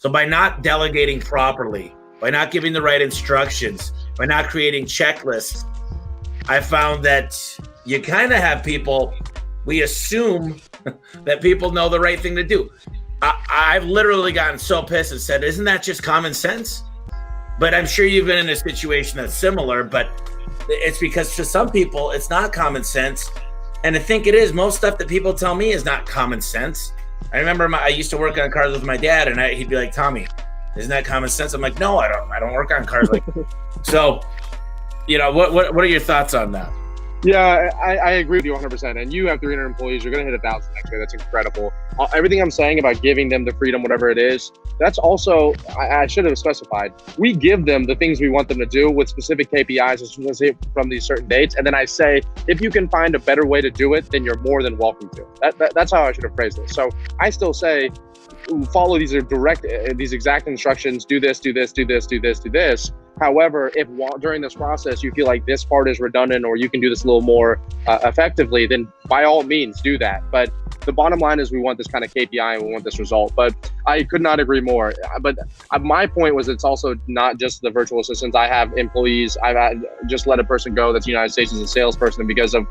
So by not delegating properly, by not giving the right instructions, by not creating checklists, I found that you kind of have people, we assume that people know the right thing to do. I've literally gotten so pissed and said, isn't that just common sense? But I'm sure you've been in a situation that's similar, but it's because to some people, it's not common sense. And I think it is. Most stuff that people tell me is not common sense. I remember I used to work on cars with my dad, and he'd be like, Tommy, isn't that common sense? I'm like, no, I don't work on cars like that. So, what are your thoughts on that? Yeah, I agree with you 100%. And you have 300 employees, you're going to hit 1,000 next year. That's incredible. Everything I'm saying about giving them the freedom, whatever it is, that's also, I should have specified. We give them the things we want them to do with specific KPIs from these certain dates. And then I say, if you can find a better way to do it, then you're more than welcome to. That's how I should have phrased it. So I still say, follow these exact instructions, do this, do this, do this, do this, do this. However, if during this process you feel like this part is redundant or you can do this a little more effectively, then by all means do that. But the bottom line is we want this kind of KPI and we want this result. But I could not agree more. But my point was it's also not just the virtual assistants. I have employees. I've just let a person go that's United States as a salesperson because of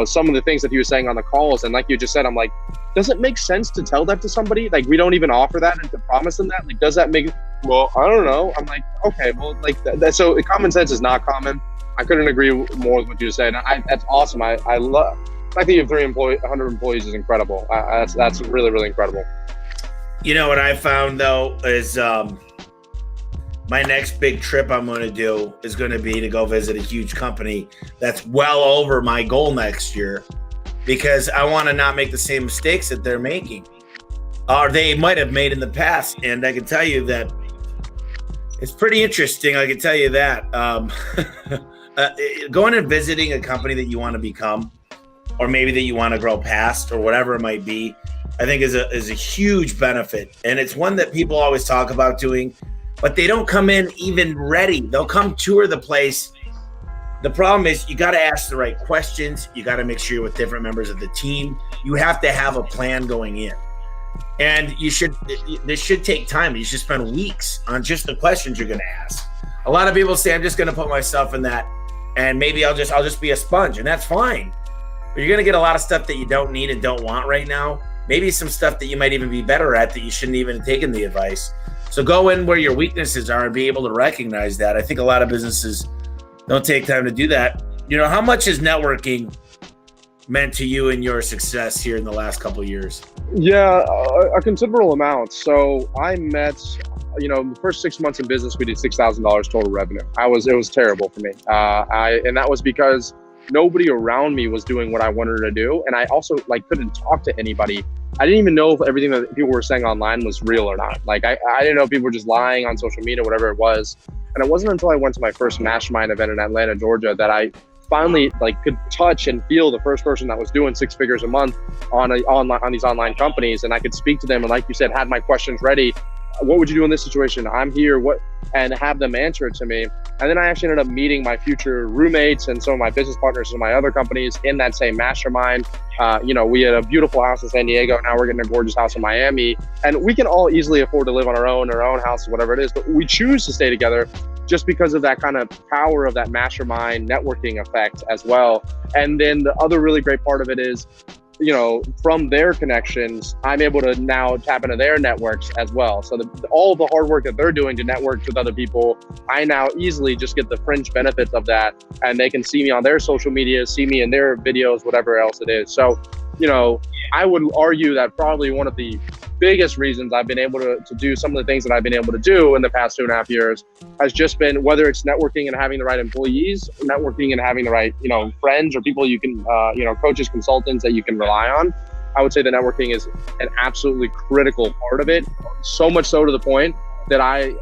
some of the things that he was saying on the calls. And like you just said, I'm like, does it make sense to tell that to somebody? Like, we don't even offer that and to promise them that? Like, does that make, well, I don't know. I'm like, okay, well, like so common sense is not common. I couldn't agree more with what you said. That's awesome. I love, I think you have 100 employees is incredible. That's really, really incredible. What I found though is my next big trip I'm going to do is going to be to go visit a huge company that's well over my goal next year, because I want to not make the same mistakes that they're making or they might have made in the past. And I can tell you that it's pretty interesting. I can tell you that going and visiting a company that you want to become, or maybe that you want to grow past, or whatever it might be, I think is a huge benefit. And it's one that people always talk about doing, but they don't come in even ready. They'll come tour the place. The problem is you got to ask the right questions. You got to make sure you're with different members of the team. You have to have a plan going in. And this should take time. You should spend weeks on just the questions you're going to ask. A lot of people say, I'm just going to put myself in that and maybe I'll just be a sponge, and that's fine. But you're going to get a lot of stuff that you don't need and don't want right now. Maybe some stuff that you might even be better at that you shouldn't even have taken the advice. So go in where your weaknesses are and be able to recognize that. I think a lot of businesses don't take time to do that. How much has networking meant to you and your success here in the last couple of years? Yeah, a considerable amount. So I met, the first 6 months in business, we did $6,000 total revenue. It was terrible for me. And that was because nobody around me was doing what I wanted to do. And I also couldn't talk to anybody. I didn't even know if everything that people were saying online was real or not. I didn't know if people were just lying on social media, whatever it was. And it wasn't until I went to my first mastermind event in Atlanta, Georgia, that I finally could touch and feel the first person that was doing 6 figures a month on these online companies. And I could speak to them. And like you said, had my questions ready. What would you do in this situation? I'm here. And have them answer it to me. And then I actually ended up meeting my future roommates and some of my business partners in my other companies in that same mastermind. We had a beautiful house in San Diego. Now we're getting a gorgeous house in Miami. And we can all easily afford to live on our own house, whatever it is. But we choose to stay together just because of that kind of power of that mastermind networking effect as well. And then the other really great part of it is, from their connections, I'm able to now tap into their networks as well. So all the hard work that they're doing to network with other people, I now easily just get the fringe benefits of that. And they can see me on their social media, see me in their videos, whatever else it is. So, I would argue that probably one of the biggest reasons I've been able to do some of the things that I've been able to do in the past 2.5 years has just been, whether it's networking and having the right employees, networking and having the right, friends or people you can, coaches, consultants that you can rely on. I would say the networking is an absolutely critical part of it. So much so to the point that I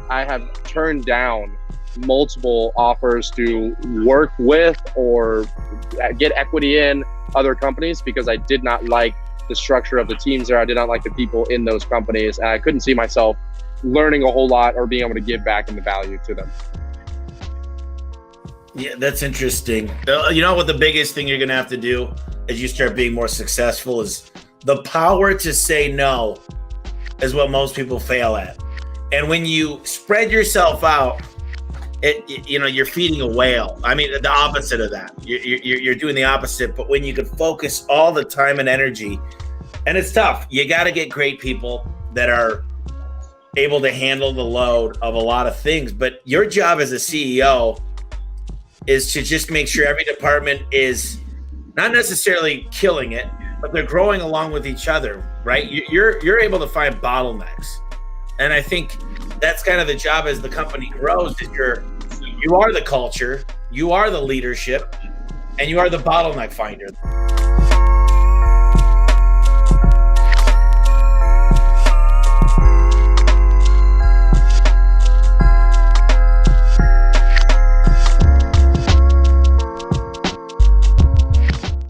have turned down multiple offers to work with or get equity in other companies because I did not like the structure of the teams there. I did not like the people in those companies, and I couldn't see myself learning a whole lot or being able to give back in the value to them. Yeah, that's interesting. What the biggest thing you're going to have to do as you start being more successful is the power to say no is what most people fail at. And when you spread yourself out, you're feeding a whale. I mean, the opposite of that. You're doing the opposite. But when you can focus all the time and energy, and it's tough. You got to get great people that are able to handle the load of a lot of things. But your job as a CEO is to just make sure every department is not necessarily killing it, but they're growing along with each other, right? You're able to find bottlenecks. And I think that's kind of the job as the company grows, is you are the culture, you are the leadership, and you are the bottleneck finder.